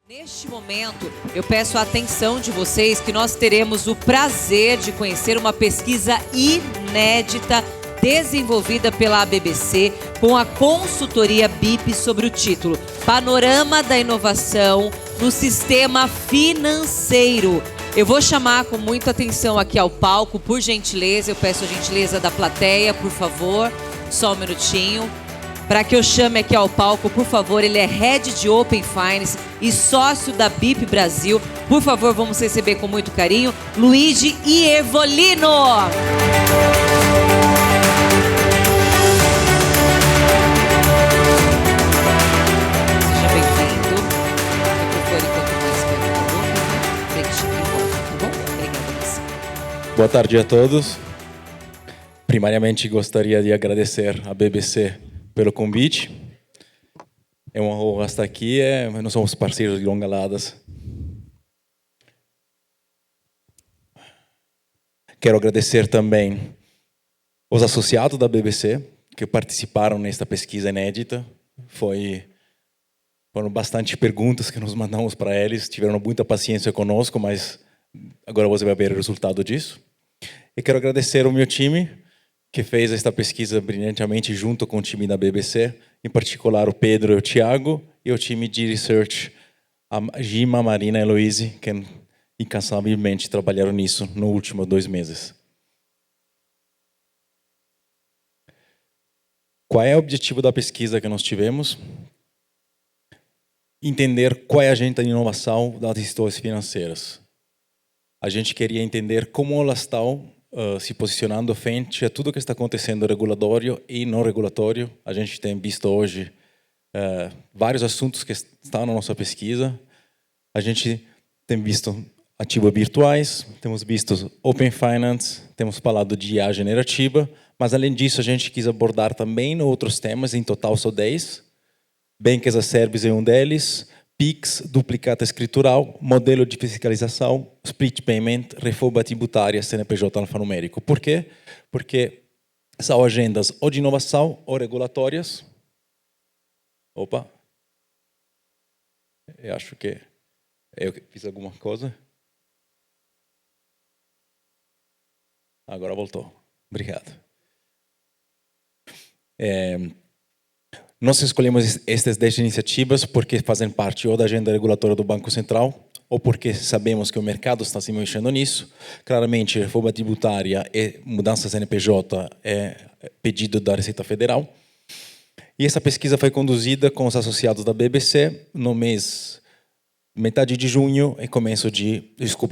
Neste momento, eu peço a atenção de vocês que nós teremos o prazer de conhecer uma pesquisa inédita desenvolvida pela ABBC com a consultoria BIP sobre o título Panorama da Inovação no Sistema Financeiro. Eu vou chamar com muita atenção aqui ao palco, por gentileza, eu peço a gentileza da plateia, por favor, só um minutinho. Para que eu chame aqui ao palco, por favor, ele é Head de Open Finance e sócio da BIP Brasil. Por favor, vamos receber com muito carinho Luigi Iervolino. Seja bem-vindo. Microfone quanto mais perto da boca, frente e volta, tá bom? Obrigada. Boa tarde a todos. Primariamente, gostaria de agradecer à BBC pelo convite. É uma honra estar aqui. Nós somos parceiros de longa data. Quero agradecer também os associados da BBC que participaram nesta pesquisa inédita. Foram bastante perguntas que nós mandamos para eles. Tiveram muita paciência conosco, mas agora você vai ver o resultado disso. E quero agradecer ao meu time, que fez esta pesquisa brilhantemente junto com o time da BBC, em particular o Pedro e o Thiago, e o time de research, a Gima, a Marina e a Heloise, que incansavelmente trabalharam nisso nos últimos 2 meses. Qual é o objetivo da pesquisa que nós tivemos? Entender qual é a agenda de inovação das instituições financeiras. A gente queria entender como elas estão se posicionando frente a tudo que está acontecendo regulatório e não regulatório. A gente tem visto hoje vários assuntos que estão na nossa pesquisa. A gente tem visto ativos virtuais, temos visto Open Finance, temos falado de IA generativa, mas além disso a gente quis abordar também outros temas, em total só 10. Bank as a Service é um deles, PIX, duplicata escritural, modelo de fiscalização, split payment, reforma tributária, CNPJ alfanumérico. Por quê? Porque são agendas ou de inovação ou regulatórias. Opa! Eu acho que eu fiz alguma coisa. Agora voltou. Obrigado. Nós escolhemos estas 10 iniciativas porque fazem parte ou da agenda regulatória do Banco Central ou porque sabemos que o mercado está se mexendo nisso. Claramente, reforma tributária e mudança CNPJ é pedido da Receita Federal. E essa pesquisa foi conduzida com os associados da BBC no mês metade de junho e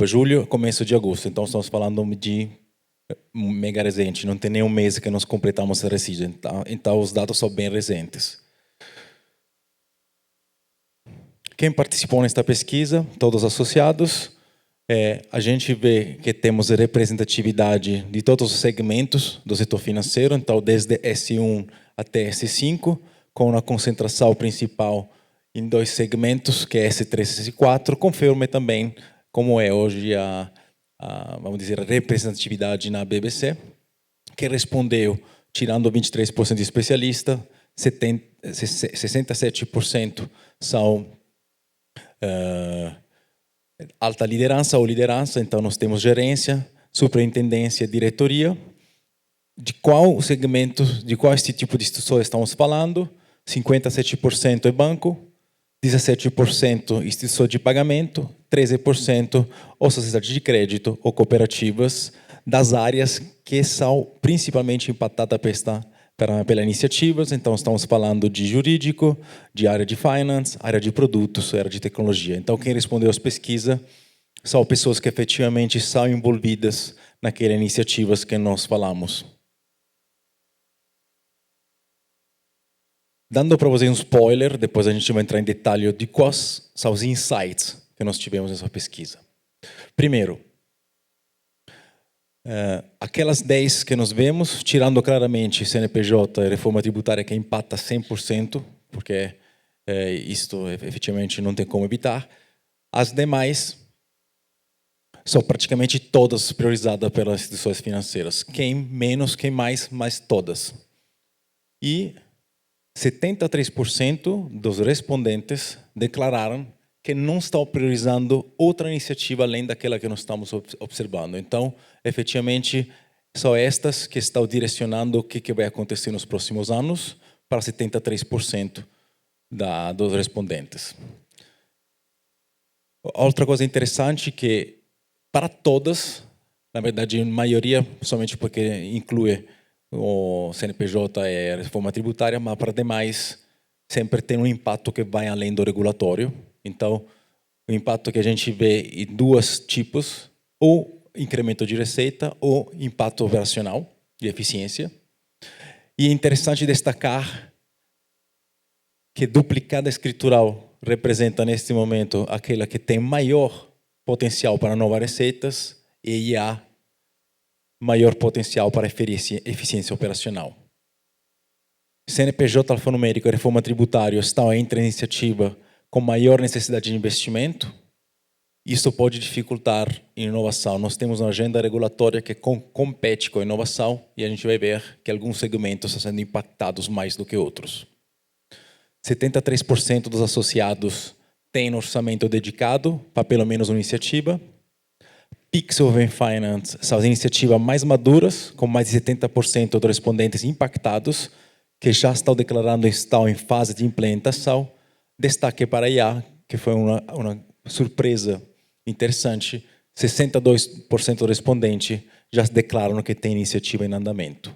julho, começo de agosto. Então, estamos falando de mega recente, não tem nenhum mês que nós completamos a resíduo, então os dados são bem recentes. Quem participou nesta pesquisa? Todos os associados. A gente vê que temos representatividade de todos os segmentos do setor financeiro, então desde S1 até S5, com uma concentração principal em 2 segmentos, que é S3 e S4, confirma também como é hoje vamos dizer, a representatividade na BBC, que respondeu, tirando 23% de especialista, 67% são alta liderança ou liderança, então nós temos gerência, superintendência, diretoria. De qual segmento, de qual este tipo de instituição estamos falando? 57% é banco, 17% instituição de pagamento, 13% ou sociedade de crédito ou cooperativas das áreas que são principalmente impactadas pela iniciativas. Então, estamos falando de jurídico, de área de finance, área de produtos, área de tecnologia. Então, quem respondeu às pesquisas são pessoas que efetivamente são envolvidas naquelas iniciativas que nós falamos. Dando para vocês um spoiler, depois a gente vai entrar em detalhe de quais são os insights que nós tivemos nessa pesquisa. Primeiro, aquelas 10 que nós vemos, tirando claramente CNPJ e reforma tributária que impacta 100%, porque isto efetivamente não tem como evitar, as demais são praticamente todas priorizadas pelas instituições financeiras. Quem menos, quem mais, mas todas. E 73% dos respondentes declararam que não estão priorizando outra iniciativa além daquela que nós estamos observando. Então, efetivamente, são estas que estão direcionando o que vai acontecer nos próximos anos para 73% dos respondentes. Outra coisa interessante que, para todas, na verdade, a maioria, somente porque inclui o CNPJ e a reforma tributária, mas para demais, sempre tem um impacto que vai além do regulatório. Então, o impacto que a gente vê em dois tipos, ou incremento de receita ou impacto operacional de eficiência. E é interessante destacar que duplicada escritural representa, neste momento, aquela que tem maior potencial para novas receitas e IA maior potencial para eficiência operacional. CNPJ alfanumérico e reforma tributária estão entre a iniciativa com maior necessidade de investimento. Isso pode dificultar a inovação. Nós temos uma agenda regulatória que compete com a inovação e a gente vai ver que alguns segmentos estão sendo impactados mais do que outros. 73% dos associados têm orçamento dedicado para pelo menos uma iniciativa. PIX Open Finance são as iniciativas mais maduras, com mais de 70% dos respondentes impactados, que já estão declarando estão em fase de implementação. Destaque para a IA, que foi uma surpresa interessante, 62% dos respondentes já declaram que tem iniciativa em andamento.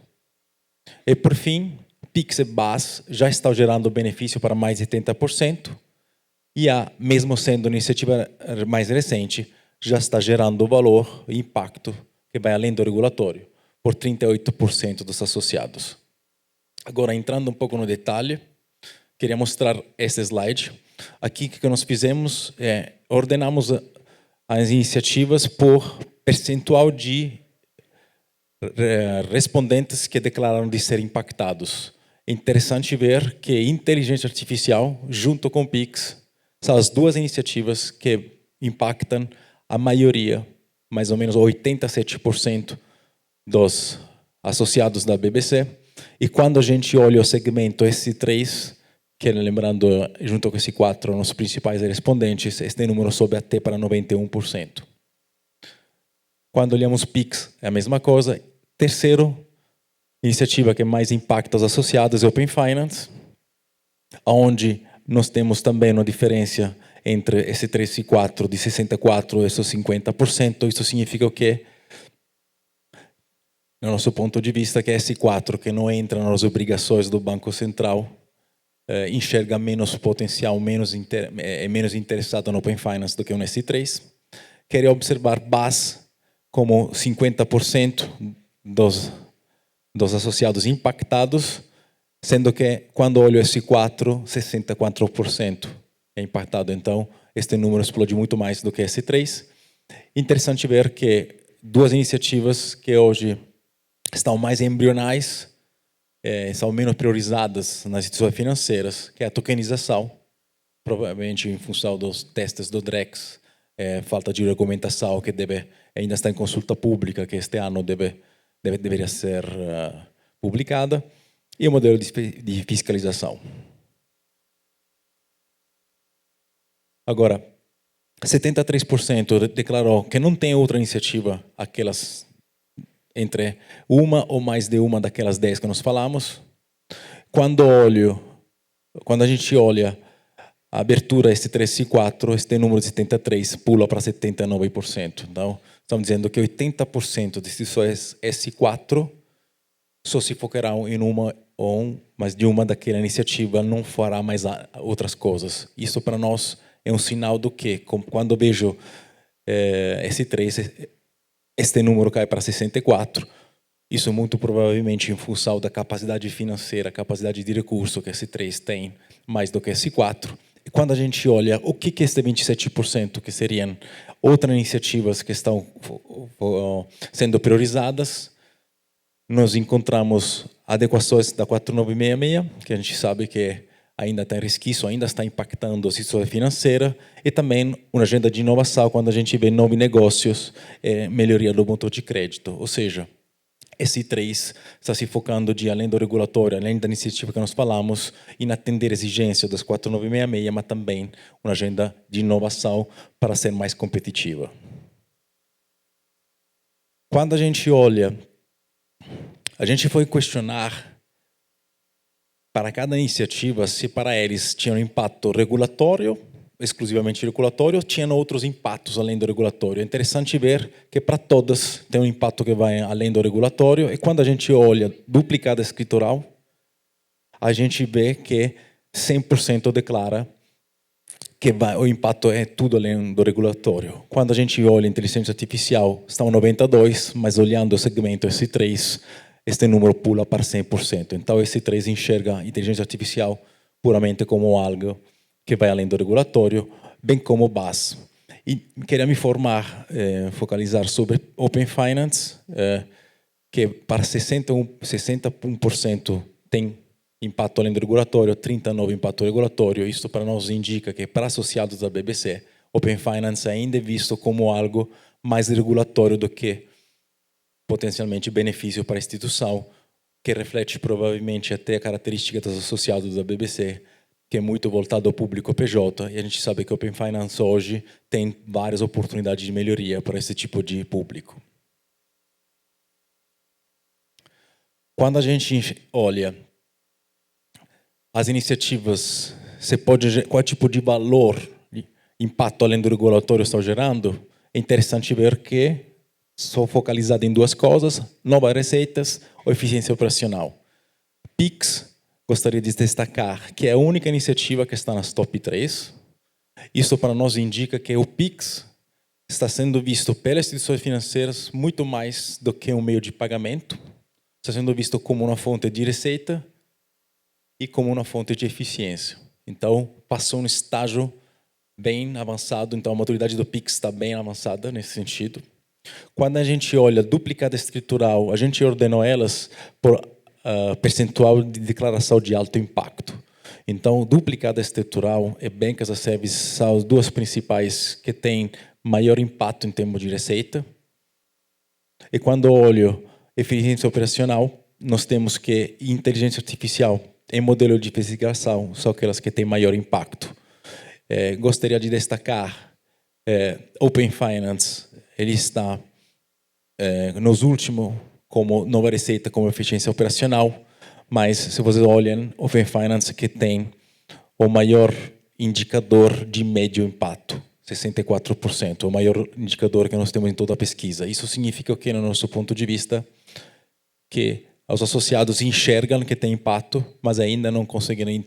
E, por fim, PIX e BAS já estão gerando benefício para mais de 70%, e a, mesmo sendo uma iniciativa mais recente, já está gerando valor e impacto que vai além do regulatório, por 38% dos associados. Agora, entrando um pouco no detalhe, queria mostrar esse slide. Aqui, o que nós fizemos é ordenamos as iniciativas por percentual de respondentes que declararam de ser impactados. É interessante ver que inteligência artificial, junto com o PIX, são as duas iniciativas que impactam a maioria, mais ou menos 87% dos associados da BBC. E quando a gente olha o segmento S3, que lembrando, junto com esse 4, os principais respondentes, este número sobe até para 91%. Quando olhamos PIX, é a mesma coisa. Terceiro, iniciativa que mais impacta os associados é Open Finance, onde nós temos também uma diferença entre esse 3 e 4 de 64% e 50%. Isso significa o quê? No nosso ponto de vista, que esse 4, que não entra nas obrigações do Banco Central, enxerga menos potencial, é menos interessado no Open Finance do que o S3. Queria observar BAS como 50% dos associados impactados, sendo que, quando olho esse 4, 64% é impactado. Então, este número explode muito mais do que esse 3. Interessante ver que duas iniciativas que hoje estão mais embrionais, são menos priorizadas nas instituições financeiras, que é a tokenização, provavelmente em função dos testes do DREX, falta de regulamentação que ainda está em consulta pública, que este ano deveria ser publicada, e o modelo de fiscalização. Agora, 73% declarou que não tem outra iniciativa, aquelas entre uma ou mais de uma daquelas 10 que nós falamos. Quando a gente olha a abertura S3 e 4, este número de 73 pula para 79%. Então, estamos dizendo que 80% das instituições S4 só se focarão em uma ou mais de uma daquela iniciativa, não fará mais outras coisas. Isso para nós é um sinal do que, quando eu vejo S3, este número cai para 64. Isso muito provavelmente em função da capacidade financeira, capacidade de recurso que S3 tem, mais do que S4. E quando a gente olha o que é este 27%, que seriam outras iniciativas que estão sendo priorizadas, nós encontramos adequações da 4966, que a gente sabe que ainda está em resquício, ainda está impactando a situação financeira, e também uma agenda de inovação, quando a gente vê novos negócios, melhoria do motor de crédito. Ou seja, Esse 3 está se focando além do regulatório, além da iniciativa que nós falamos, em atender exigências das 4966, mas também uma agenda de inovação para ser mais competitiva. Quando a gente olha, a gente foi questionar para cada iniciativa se para eles tinha um impacto regulatório, exclusivamente regulatório, ou tinham outros impactos além do regulatório. É interessante ver que para todas tem um impacto que vai além do regulatório, e quando a gente olha duplicada escritural, a gente vê que 100% declara que o impacto é tudo além do regulatório. Quando a gente olha a inteligência artificial, está em 92%, mas olhando o segmento S3, este número pula para 100%. Então, S3 enxerga a inteligência artificial puramente como algo que vai além do regulatório, bem como base. E queria me focalizar sobre Open Finance, que para 61% tem impacto além do regulatório, 39% impacto regulatório. Isso para nós indica que para associados da BBC, Open Finance ainda é visto como algo mais regulatório do que potencialmente benefício para a instituição, que reflete provavelmente até a característica dos associados da BBC, que é muito voltado ao público PJ, e a gente sabe que Open Finance hoje tem várias oportunidades de melhoria para esse tipo de público. Quando a gente olha as iniciativas, qual tipo de valor, de impacto além do regulatório estão gerando, é interessante ver que sou focalizado em duas coisas: novas receitas ou eficiência operacional. PIX, gostaria de destacar que é a única iniciativa que está nas top 3. Isso para nós indica que o PIX está sendo visto pelas instituições financeiras muito mais do que um meio de pagamento. Está sendo visto como uma fonte de receita e como uma fonte de eficiência. Então, passou um estágio bem avançado, então a maturidade do PIX está bem avançada nesse sentido. Quando a gente olha duplicada escritural, a gente ordenou elas por percentual de declaração de alto impacto. Então, duplicada escritural e Bank as a Service são as duas principais que têm maior impacto em termos de receita. E quando olho eficiência operacional, nós temos que inteligência artificial e modelo de investigação são aquelas que têm maior impacto. Gostaria de destacar Open Finance. Ele está nos últimos como nova receita, como eficiência operacional, mas se vocês olham, Open Finance que tem o maior indicador de médio impacto, 64%, o maior indicador que nós temos em toda a pesquisa. Isso significa que, no nosso ponto de vista, que os associados enxergam que tem impacto, mas ainda não conseguem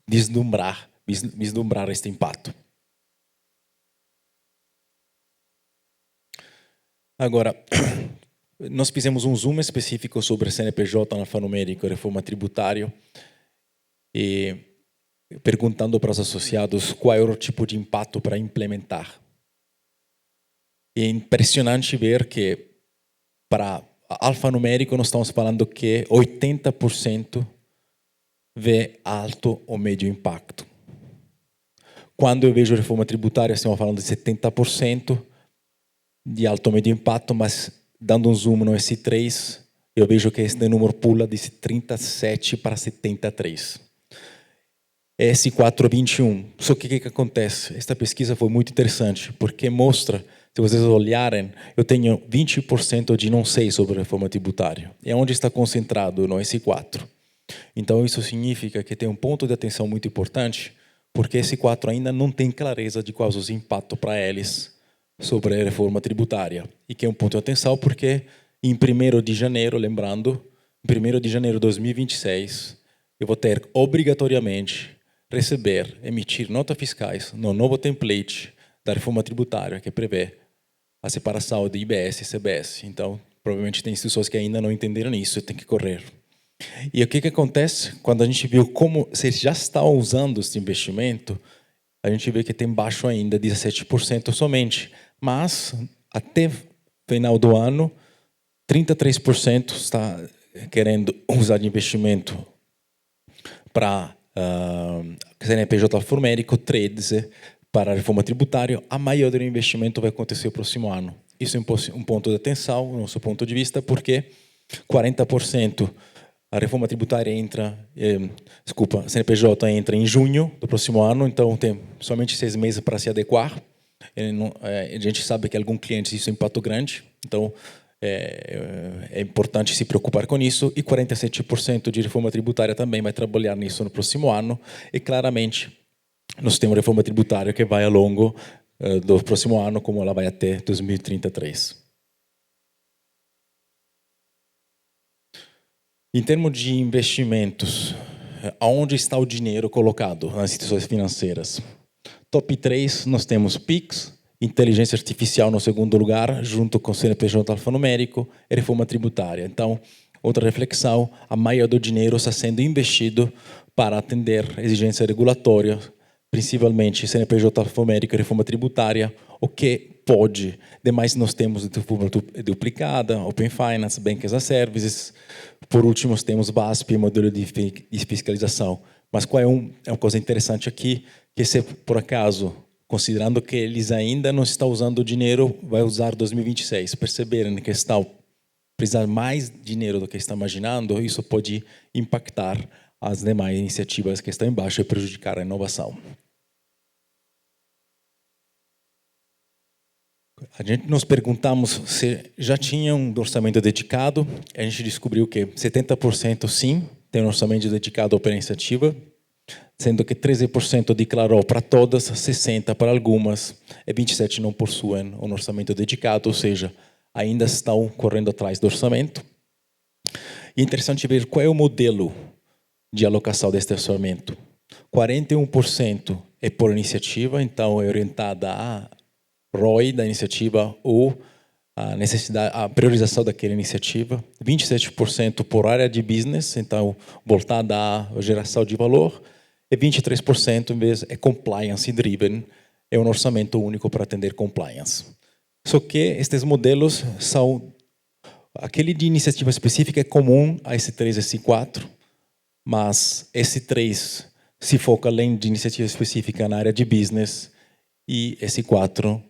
vislumbrar este impacto. Agora, nós fizemos um zoom específico sobre CNPJ, alfanumérico e reforma tributária, e perguntando para os associados qual era o tipo de impacto para implementar. É impressionante ver que para alfanumérico nós estamos falando que 80% vê alto ou médio impacto. Quando eu vejo reforma tributária, estamos falando de 70% de alto ou médio impacto, mas dando um zoom no S3, eu vejo que esse número pula de 37 para 73. S4 21. Só que o que acontece? Esta pesquisa foi muito interessante, porque mostra, se vocês olharem, eu tenho 20% de não sei sobre a reforma tributária. É onde está concentrado no S4. Então, isso significa que tem um ponto de atenção muito importante, porque S4 ainda não tem clareza de quais os impactos para eles sobre a reforma tributária. E que é um ponto de atenção porque em 1º de janeiro, lembrando, em 1º de janeiro de 2026, eu vou ter obrigatoriamente emitir notas fiscais no novo template da reforma tributária que prevê a separação de IBS e CBS. Então, provavelmente tem instituições que ainda não entenderam isso e tem que correr. E o que acontece? Quando a gente viu como vocês já estão usando esse investimento, a gente vê que tem baixo ainda, 17% somente. Mas, até final do ano, 33% está querendo usar de investimento para CNPJ alfanumérico, 13% para a reforma tributária. A maioria do investimento vai acontecer no próximo ano. Isso é um ponto de atenção, do nosso ponto de vista, porque 40% a reforma tributária entra, a CNPJ entra em junho do próximo ano, então tem somente 6 meses para se adequar. A gente sabe que alguns clientes isso é um impacto grande, então é importante se preocupar com isso. E 47% de reforma tributária também vai trabalhar nisso no próximo ano. E claramente nós temos reforma tributária que vai ao longo do próximo ano, como ela vai até 2033. Em termos de investimentos, aonde está o dinheiro colocado nas instituições financeiras? Top 3, nós temos PIX, inteligência artificial no segundo lugar, junto com o CNPJ alfanumérico e reforma tributária. Então, outra reflexão, a maioria do dinheiro está sendo investido para atender exigências regulatórias, principalmente CNPJ alfanumérico e reforma tributária, o que pode. Demais, nós temos reforma duplicada, Open Finance, Bank as a Services. Por último, temos BASP, modelo de fiscalização. Mas qual é uma coisa interessante aqui, que se por acaso, considerando que eles ainda não estão usando o dinheiro, vai usar 2026, perceberem que estão precisando mais dinheiro do que estão imaginando, isso pode impactar as demais iniciativas que estão embaixo e prejudicar a inovação. A gente nos perguntamos se já tinha um orçamento dedicado. A gente descobriu que 70% sim, tem um orçamento dedicado para a iniciativa, sendo que 13% declarou para todas, 60% para algumas, e 27% não possuem um orçamento dedicado, ou seja, ainda estão correndo atrás do orçamento. E é interessante ver qual é o modelo de alocação deste orçamento. 41% é por iniciativa, então é orientada a ROI da iniciativa ou a necessidade, a priorização daquela iniciativa. 27% por área de business, então voltada à geração de valor. E 23% em vez é compliance driven, é um orçamento único para atender compliance. Só que estes modelos são aquele de iniciativa específica é comum a S3 e S4, mas S3 se foca além de iniciativa específica na área de business e S4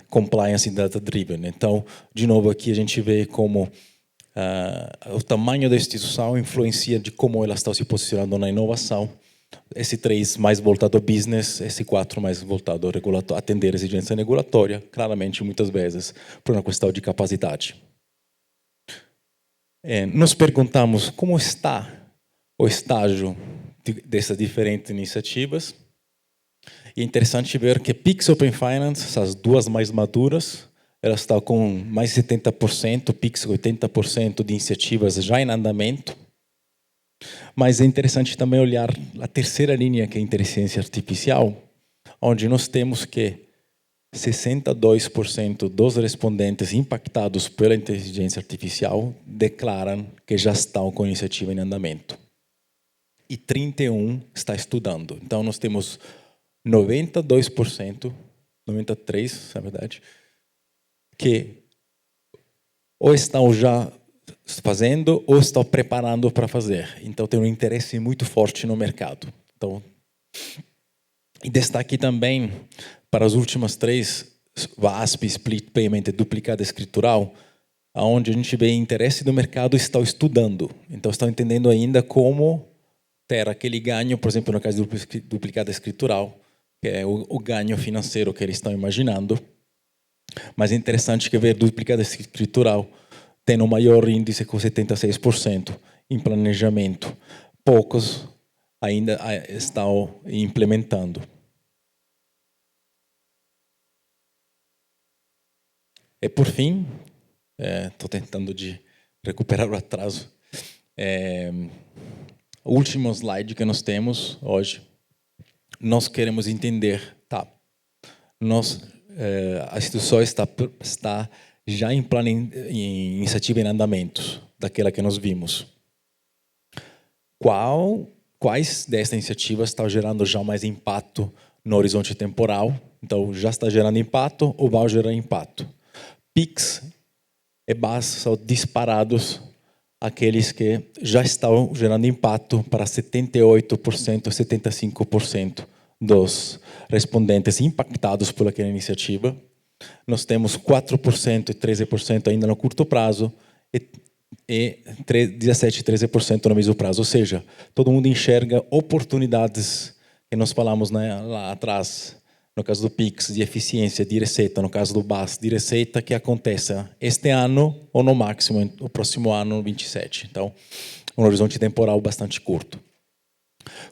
compliance data driven. Então, de novo aqui a gente vê como o tamanho da instituição influencia de como ela está se posicionando na inovação. S3 mais voltado ao business, S4 mais voltado ao regulatório, atender a exigência regulatória, claramente muitas vezes por uma questão de capacidade. Nos perguntamos como está o estágio dessas diferentes iniciativas. E é interessante ver que PIX e Open Finance, essas duas mais maduras, elas estão com mais de 70%, PIX 80% de iniciativas já em andamento. Mas é interessante também olhar a terceira linha, que é a inteligência artificial, onde nós temos que 62% dos respondentes impactados pela inteligência artificial declaram que já estão com a iniciativa em andamento. E 31% está estudando. Então, nós temos 92%, 93%, na verdade, que ou estão já fazendo ou estão preparando para fazer. Então, tem um interesse muito forte no mercado. Então, e destaque também para as últimas 3, VASP, Split Payment e Duplicada Escritural, onde a gente vê interesse do mercado está estudando. Então, estão entendendo ainda como ter aquele ganho, por exemplo, no caso de Duplicada Escritural, que é o ganho financeiro que eles estão imaginando. Mas é interessante que ver Duplicada Escritural tem um maior índice com 76% em planejamento. Poucos ainda estão implementando. E por fim, estou tentando de recuperar o atraso. O último slide que nós temos hoje, nós queremos entender, a instituição está já em em iniciativa em andamento, daquela que nós vimos. Quais dessas iniciativas estão gerando já mais impacto no horizonte temporal? Então, já está gerando impacto ou vai gerar impacto? PIX e BAS são disparados aqueles que já estão gerando impacto para 78% e 75% dos respondentes impactados por aquela iniciativa. nós temos 4% e 13% ainda no curto prazo e 17% e 13% no médio prazo. Ou seja, todo mundo enxerga oportunidades que nós falamos, né, lá atrás, no caso do PIX, de eficiência, de receita, no caso do BAS, de receita, que aconteça este ano ou no máximo no próximo ano, 27. Então, um horizonte temporal bastante curto.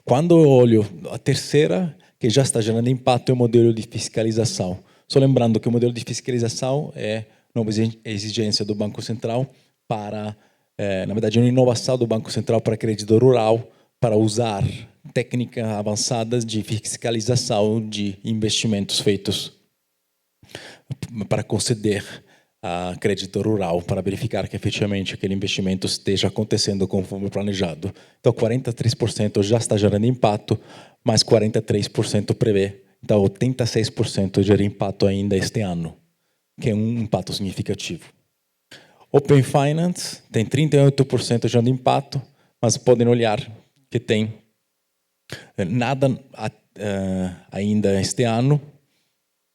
Quando eu olho a terceira, que já está gerando impacto, é o modelo de fiscalização. Só lembrando que o modelo de fiscalização é uma exigência do Banco Central para, na verdade, uma inovação do Banco Central para crédito rural, para usar técnicas avançadas de fiscalização de investimentos feitos para conceder a crédito rural, para verificar que efetivamente aquele investimento esteja acontecendo conforme planejado. Então, 43% já está gerando impacto, mas 43% prevê. Então, 86% gera impacto ainda este ano, que é um impacto significativo. Open Finance tem 38% gerando impacto, mas podem olhar que tem nada ainda este ano,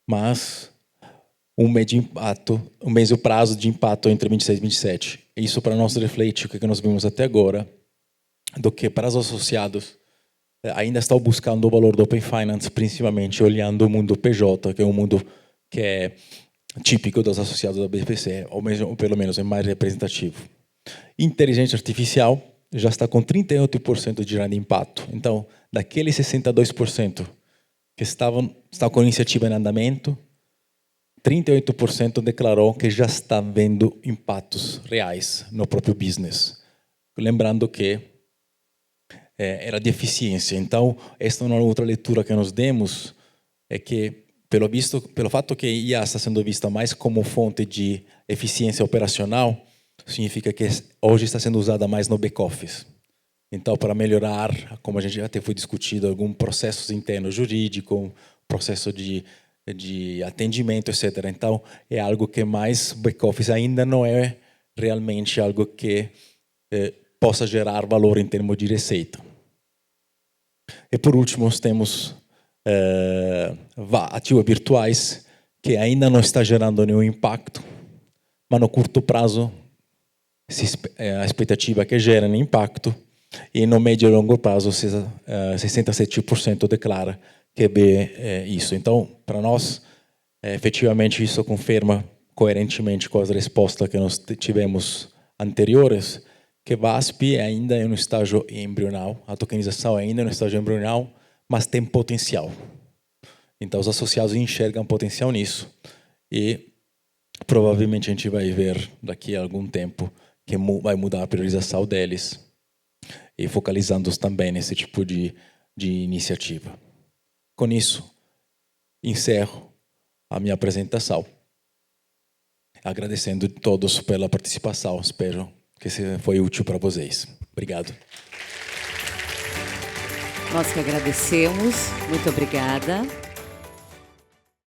mas um médio prazo de impacto entre 26 e 27. Isso para nós reflete o que nós vimos até agora, do que para os associados ainda estão buscando o valor do Open Finance, principalmente olhando o mundo PJ, que é um mundo que é típico dos associados da BPC, ou pelo menos é mais representativo. Inteligência artificial já está com 38% de gerando impacto. Então, daqueles 62% que estão com iniciativa em andamento, 38% declarou que já está vendo impactos reais no próprio business. Lembrando que era de eficiência. Então, esta é uma outra leitura que nós demos, é que, pelo fato que a IA está sendo vista mais como fonte de eficiência operacional, significa que hoje está sendo usada mais no back-office. Então, para melhorar, como a gente já até foi discutido, algum processo interno jurídico, processo de atendimento, etc. Então, é algo que mais back-office ainda não é realmente algo que possa gerar valor em termos de receita. E por último, nós temos ativos virtuais, que ainda não está gerando nenhum impacto, mas no curto prazo, a expectativa é que gerem impacto, e no médio e longo prazo, 67% declara que vê isso. Então, para nós, efetivamente, isso confirma coerentemente com as respostas que nós tivemos anteriores, que VASP ainda é no estágio embrional, a tokenização ainda é no estágio embrional, mas tem potencial. Então, os associados enxergam potencial nisso, e provavelmente a gente vai ver daqui a algum tempo que vai mudar a priorização deles, e focalizando-os também nesse tipo de iniciativa. Com isso, encerro a minha apresentação, agradecendo a todos pela participação. Espero que foi útil para vocês. Obrigado. Nós que agradecemos. Muito obrigada.